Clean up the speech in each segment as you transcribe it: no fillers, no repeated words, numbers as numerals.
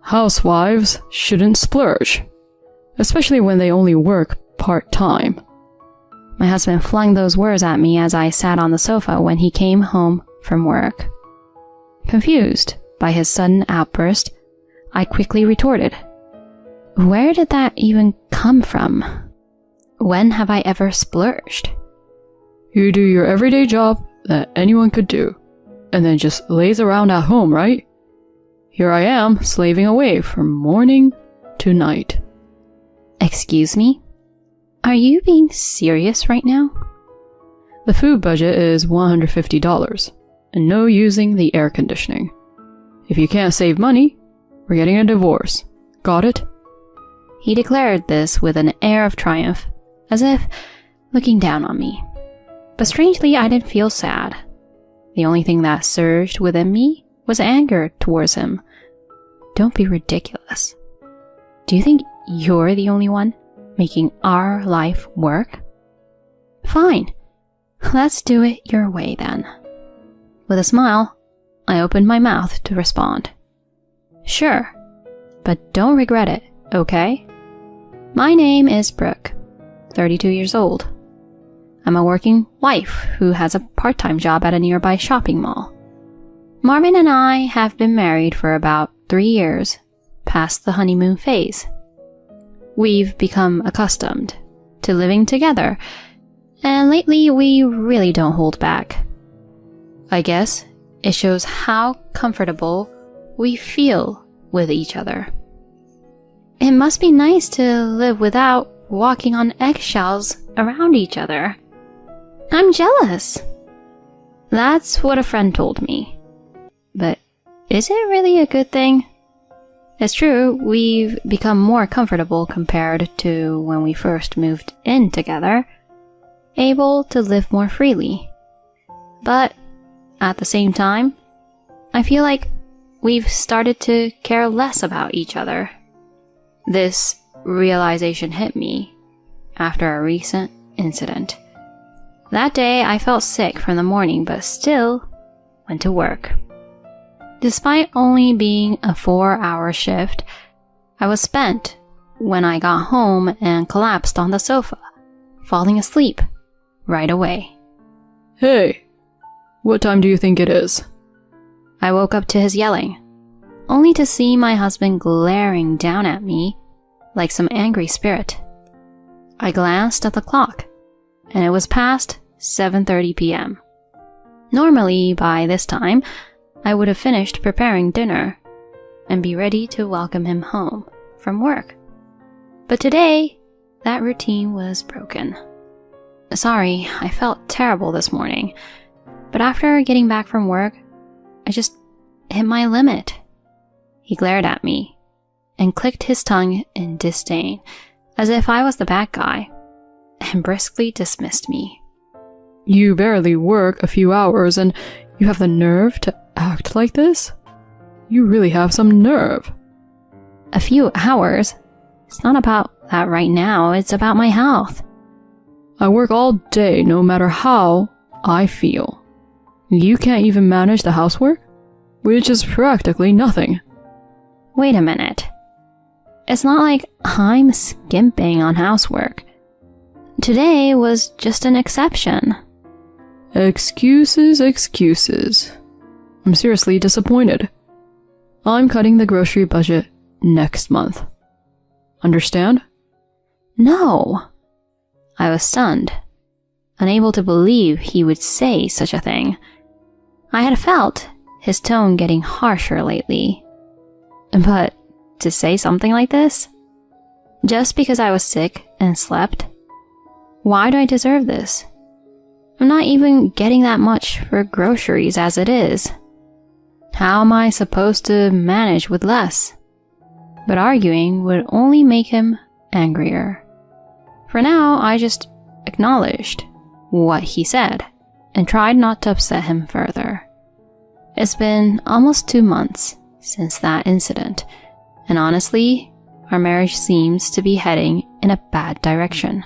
housewives shouldn't splurge, especially when they only work part-time. My husband flung those words at me as I sat on the sofa when he came home from work. Confused by his sudden outburst, I quickly retorted, "Where did that even come from? When have I ever splurged?" You do your everyday job that anyone could do, and then just laze around at home, right? Here I am, slaving away from morning to night. Excuse me? Are you being serious right now? The food budget is $150, and no using the air conditioning. If you can't save money, we're getting a divorce. Got it? He declared this with an air of triumph, as if looking down on me. But strangely, I didn't feel sad. The only thing that surged within me was anger towards him. Don't be ridiculous. Do you think you're the only one making our life work? Fine. Let's do it your way then. With a smile, I opened my mouth to respond. Sure, but don't regret it, okay? My name is Brooke, 32 years old. I'm a working wife who has a part-time job at a nearby shopping mall. Marvin and I have been married for about 3 years, past the honeymoon phase. We've become accustomed to living together, and lately we really don't hold back. I guess it shows how comfortable we feel with each other. It must be nice to live without walking on eggshells around each other. I'm jealous. That's what a friend told me. But is it really a good thing? It's true, we've become more comfortable compared to when we first moved in together, able to live more freely. But at the same time, I feel like we've started to care less about each other. This realization hit me after a recent incident. That day, I felt sick from the morning, but still went to work. Despite only being a 4-hour shift, I was spent when I got home and collapsed on the sofa, falling asleep right away. Hey, what time do you think it is? I woke up to his yelling, only to see my husband glaring down at me like some angry spirit. I glanced at the clock, and it was past 7:30 p.m. Normally, by this time, I would have finished preparing dinner and be ready to welcome him home from work. But today, that routine was broken. Sorry, I felt terrible this morning, but after getting back from work, I just hit my limit. He glared at me and clicked his tongue in disdain, as if I was the bad guy, and briskly dismissed me. You barely work a few hours and you have the nerve to act like this? You really have some nerve. A few hours? It's not about that right now, it's about my health. I work all day no matter how I feel. You can't even manage the housework? Which is practically nothing. Wait a minute. It's not like I'm skimping on housework. Today was just an exception. Excuses, excuses. I'm seriously disappointed. I'm cutting the grocery budget next month. Understand? No. I was stunned, unable to believe he would say such a thing. I had felt his tone getting harsher lately. But to say something like this? Just because I was sick and slept? Why do I deserve this? I'm not even getting that much for groceries as it is. How am I supposed to manage with less? But arguing would only make him angrier. For now, I just acknowledged what he said and tried not to upset him further. It's been almost 2 months since that incident, and honestly, our marriage seems to be heading in a bad direction.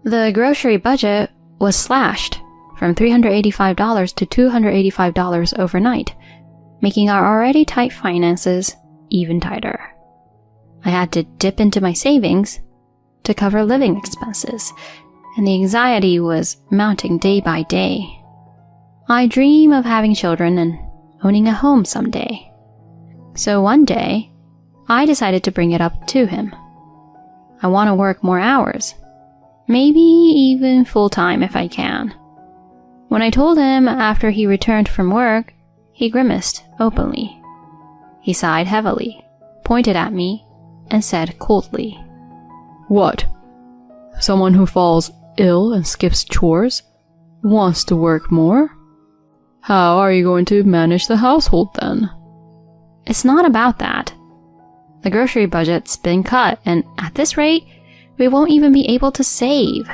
The grocery budget was slashed from $385 to $285 overnight, making our already tight finances even tighter. I had to dip into my savings to cover living expenses, and the anxiety was mounting day by day. I dream of having children and owning a home someday. So one day, I decided to bring it up to him. I want to work more hours, maybe even full-time if I can. When I told him after he returned from work, he grimaced openly. He sighed heavily, pointed at me, and said coldly, What? Someone who falls ill and skips chores wants to work more? How are you going to manage the household then? It's not about that. The grocery budget's been cut, and at this rate, we won't even be able to save.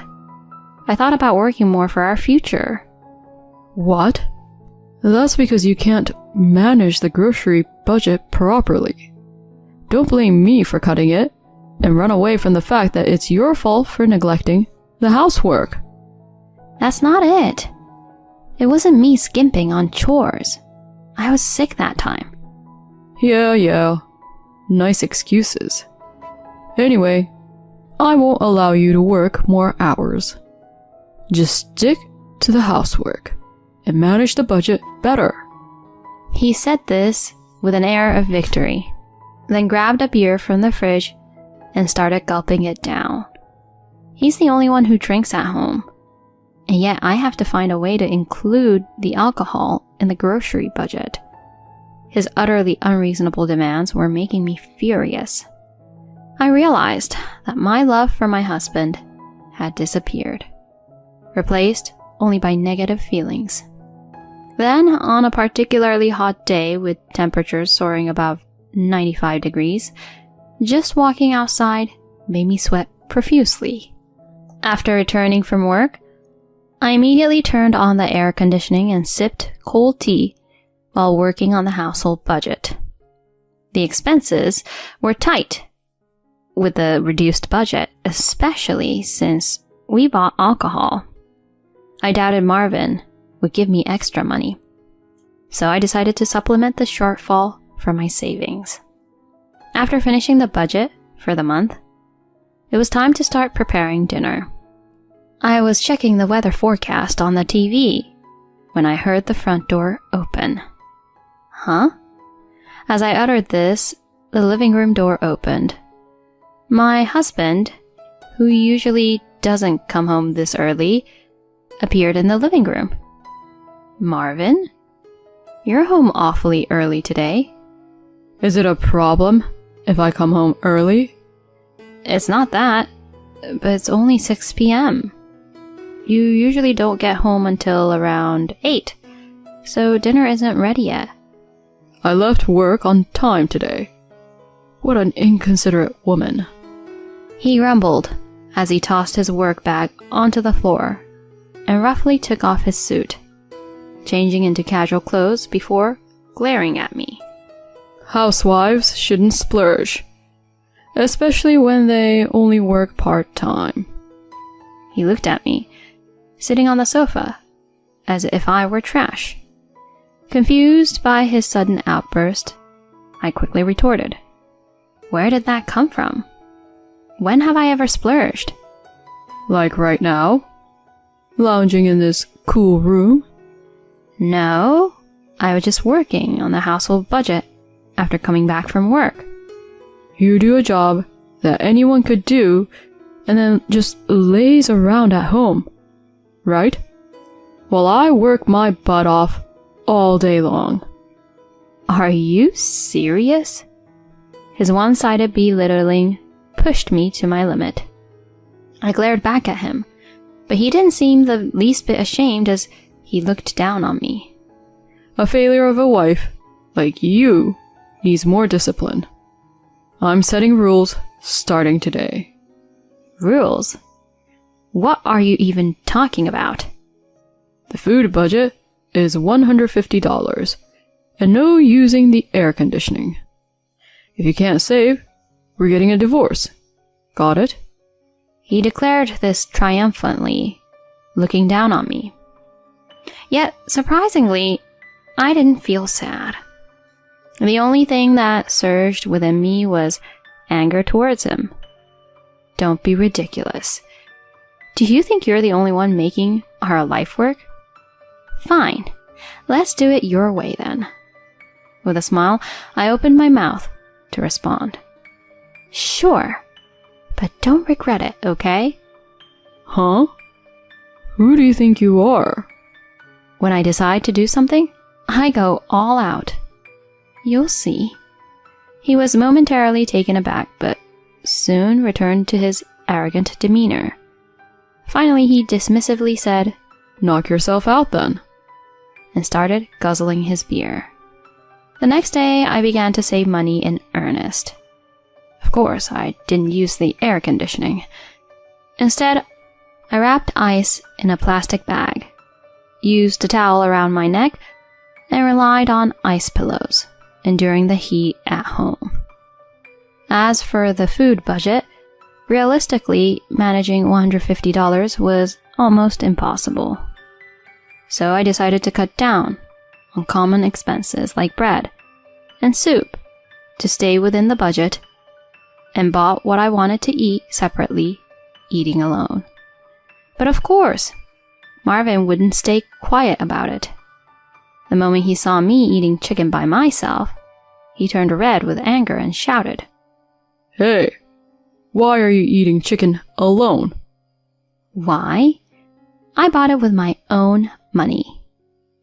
I thought about working more for our future. What? That's because you can't manage the grocery budget properly. Don't blame me for cutting it, and run away from the fact that it's your fault for neglecting the housework. That's not it. It wasn't me skimping on chores. I was sick that time. Yeah. Nice excuses. Anyway, I won't allow you to work more hours. Just stick to the housework and manage the budget better. He said this with an air of victory, then grabbed a beer from the fridge and started gulping it down. He's the only one who drinks at home, and yet I have to find a way to include the alcohol in the grocery budget. His utterly unreasonable demands were making me furious. I realized that my love for my husband had disappeared, replaced only by negative feelings. Then, on a particularly hot day with temperatures soaring above 95 degrees, just walking outside made me sweat profusely. After returning from work, I immediately turned on the air conditioning and sipped cold tea while working on the household budget. The expenses were tight with the reduced budget, especially since we bought alcohol. I doubted Marvin would give me extra money, so I decided to supplement the shortfall from my savings. After finishing the budget for the month, it was time to start preparing dinner. I was checking the weather forecast on the TV when I heard the front door open. Huh? As I uttered this, the living room door opened. My husband, who usually doesn't come home this early, appeared in the living room. Marvin, you're home awfully early today. Is it a problem if I come home early? It's not that, but it's only 6 p.m. You usually don't get home until around 8, so dinner isn't ready yet. I left work on time today. What an inconsiderate woman. He grumbled as he tossed his work bag onto the floor and roughly took off his suit, changing into casual clothes before glaring at me. Housewives shouldn't splurge, especially when they only work part-time. He looked at me, sitting on the sofa, as if I were trash. Confused by his sudden outburst, I quickly retorted, "Where did that come from? When have I ever splurged?" Like right now? Lounging in this cool room? No, I was just working on the household budget after coming back from work. You do a job that anyone could do and then just laze around at home, right? While I work my butt off all day long. Are you serious? His one-sided belittling pushed me to my limit. I glared back at him, but he didn't seem the least bit ashamed as he looked down on me. A failure of a wife, like you, needs more discipline. I'm setting rules starting today. Rules? What are you even talking about? The food budget is $150, and no using the air conditioning. If you can't save, we're getting a divorce. Got it? He declared this triumphantly, looking down on me. Yet, surprisingly, I didn't feel sad. The only thing that surged within me was anger towards him. Don't be ridiculous. Do you think you're the only one making our life work? Fine, let's do it your way then. With a smile, I opened my mouth to respond. Sure, but don't regret it, okay? Huh? Who do you think you are? When I decide to do something, I go all out. You'll see. He was momentarily taken aback, but soon returned to his arrogant demeanor. Finally, he dismissively said, Knock yourself out then. And started guzzling his beer. The next day, I began to save money in earnest. Of course, I didn't use the air conditioning. Instead, I wrapped ice in a plastic bag, used a towel around my neck, and relied on ice pillows, enduring the heat at home. As for the food budget, realistically, managing $150 was almost impossible. So I decided to cut down on common expenses like bread and soup to stay within the budget, and bought what I wanted to eat separately, eating alone. But of course, Marvin wouldn't stay quiet about it. The moment he saw me eating chicken by myself, he turned red with anger and shouted, Hey, why are you eating chicken alone? Why? I bought it with my own money.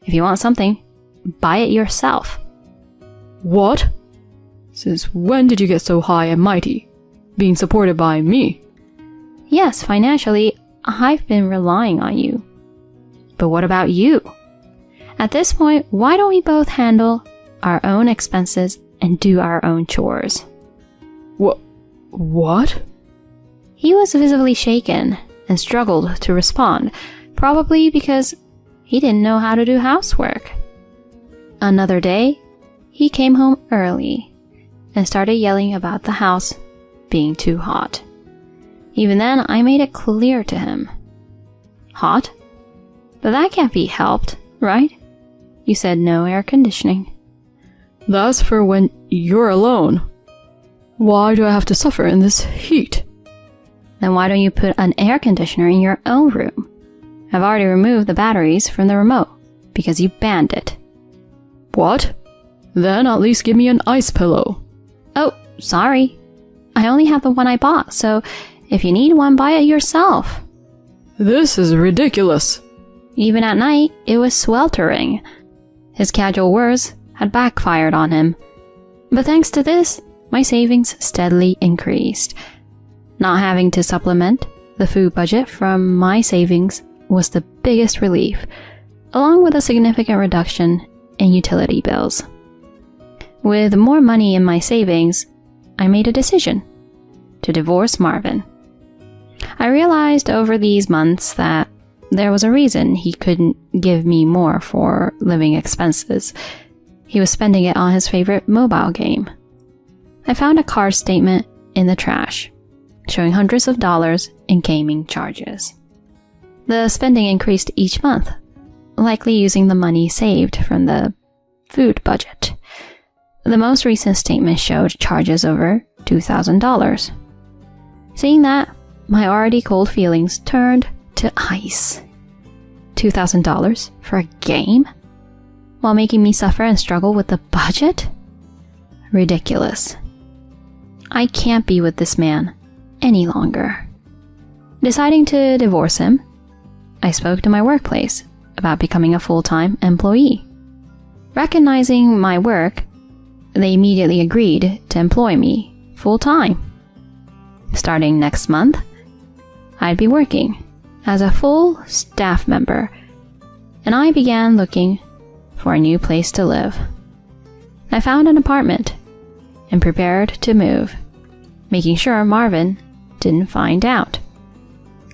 If you want something, buy it yourself. What? Since when did you get so high and mighty, being supported by me? Yes, financially, I've been relying on you. But what about you? At this point, why don't we both handle our own expenses and do our own chores? What? He was visibly shaken and struggled to respond, probably because he didn't know how to do housework. Another day, he came home early and started yelling about the house being too hot. Even then, I made it clear to him. Hot? But that can't be helped, right? You said no air conditioning. That's for when you're alone. Why do I have to suffer in this heat? Then why don't you put an air conditioner in your own room? I've already removed the batteries from the remote because you banned it. What? Then at least give me an ice pillow. Oh, sorry. I only have the one I bought, so if you need one, buy it yourself. This is ridiculous. Even at night, it was sweltering. His casual words had backfired on him. But thanks to this, my savings steadily increased. Not having to supplement the food budget from my savings was the biggest relief, along with a significant reduction in utility bills. With more money in my savings, I made a decision to divorce Marvin. I realized over these months that there was a reason he couldn't give me more for living expenses. He was spending it on his favorite mobile game. I found a card statement in the trash, showing hundreds of dollars in gaming charges. The spending increased each month, likely using the money saved from the food budget. The most recent statement showed charges over $2,000. Seeing that, my already cold feelings turned to ice. $2,000 for a game? While making me suffer and struggle with the budget? Ridiculous. I can't be with this man any longer. Deciding to divorce him, I spoke to my workplace about becoming a full-time employee. Recognizing my work, they immediately agreed to employ me full-time. Starting next month, I'd be working as a full staff member, and I began looking for a new place to live. I found an apartment and prepared to move, making sure Marvin didn't find out.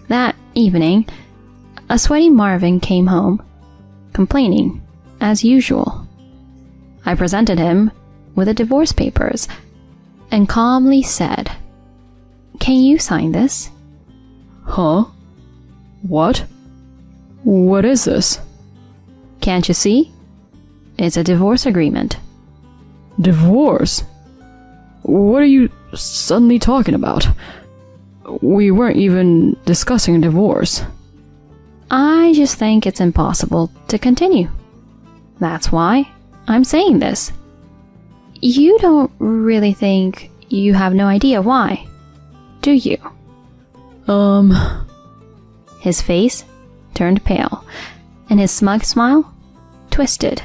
That evening, a sweaty Marvin came home, complaining as usual. I presented him with the divorce papers and calmly said, "Can you sign this?" Huh? What? What is this? Can't you see? It's a divorce agreement. Divorce? What are you suddenly talking about? We weren't even discussing divorce. I just think it's impossible to continue. That's why I'm saying this. You don't really think you have no idea why, do you? His face turned pale, and his smug smile twisted.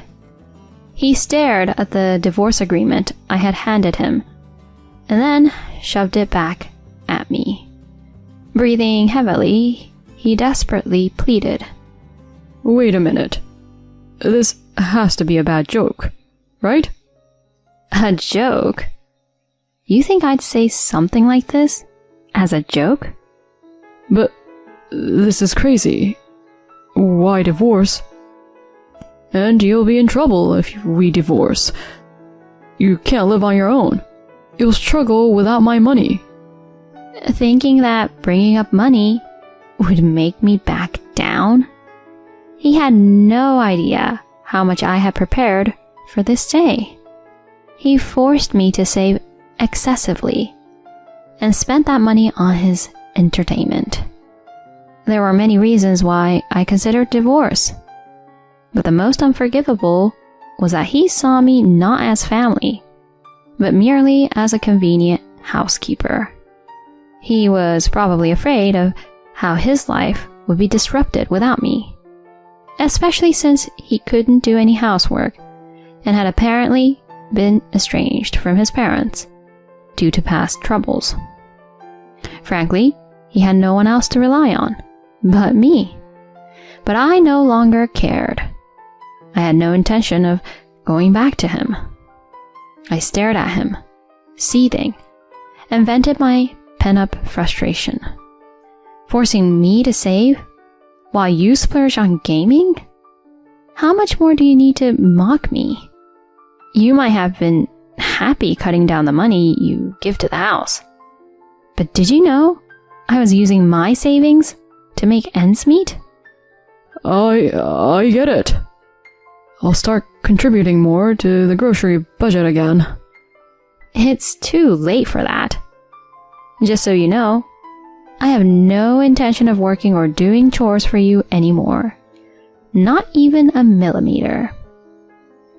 He stared at the divorce agreement I had handed him, and then shoved it back at me. Breathing heavily, he desperately pleaded. Wait a minute. This has to be a bad joke, right? A joke? You think I'd say something like this as a joke? But this is crazy. Why divorce? And you'll be in trouble if we divorce. You can't live on your own. You'll struggle without my money. Thinking that bringing up money would make me back down? He had no idea how much I had prepared for this day. He forced me to save excessively and spent that money on his entertainment. There were many reasons why I considered divorce, but the most unforgivable was that he saw me not as family, but merely as a convenient housekeeper. He was probably afraid of how his life would be disrupted without me, especially since he couldn't do any housework and had apparently been estranged from his parents due to past troubles. Frankly, he had no one else to rely on but me. But I no longer cared. I had no intention of going back to him. I stared at him, seething, and vented my pent-up frustration. Forcing me to save while you splurge on gaming? How much more do you need to mock me? You might have been happy cutting down the money you give to the house. But did you know I was using my savings to make ends meet? I get it. I'll start contributing more to the grocery budget again. It's too late for that. Just so you know, I have no intention of working or doing chores for you anymore. Not even a millimeter.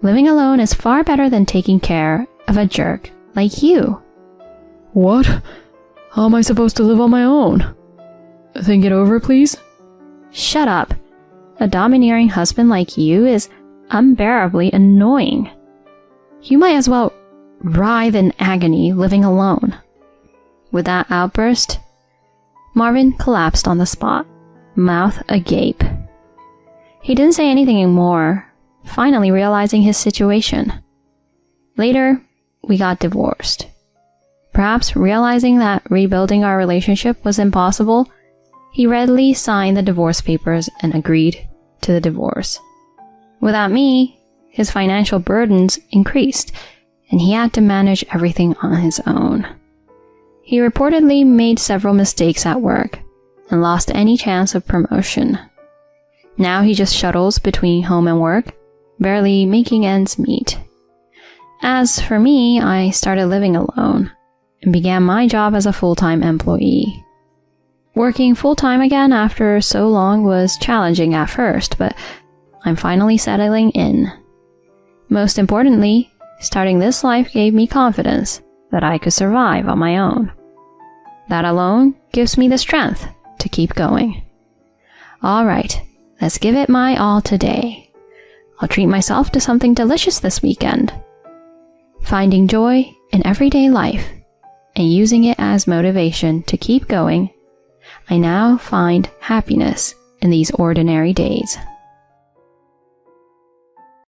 Living alone is far better than taking care of a jerk like you. What? How am I supposed to live on my own? Think it over, please? Shut up. A domineering husband like you is unbearably annoying. You might as well writhe in agony living alone. With that outburst, Marvin collapsed on the spot, mouth agape. He didn't say anything more, finally realizing his situation. Later, we got divorced. Perhaps realizing that rebuilding our relationship was impossible, he readily signed the divorce papers and agreed to the divorce. Without me, his financial burdens increased, and he had to manage everything on his own. He reportedly made several mistakes at work and lost any chance of promotion. Now he just shuttles between home and work, barely making ends meet. As for me, I started living alone and began my job as a full-time employee. Working full-time again after so long was challenging at first, but I'm finally settling in. Most importantly, starting this life gave me confidence that I could survive on my own. That alone gives me the strength to keep going. All right, let's give it my all today. I'll treat myself to something delicious this weekend. Finding joy in everyday life and using it as motivation to keep going, I now find happiness in these ordinary days.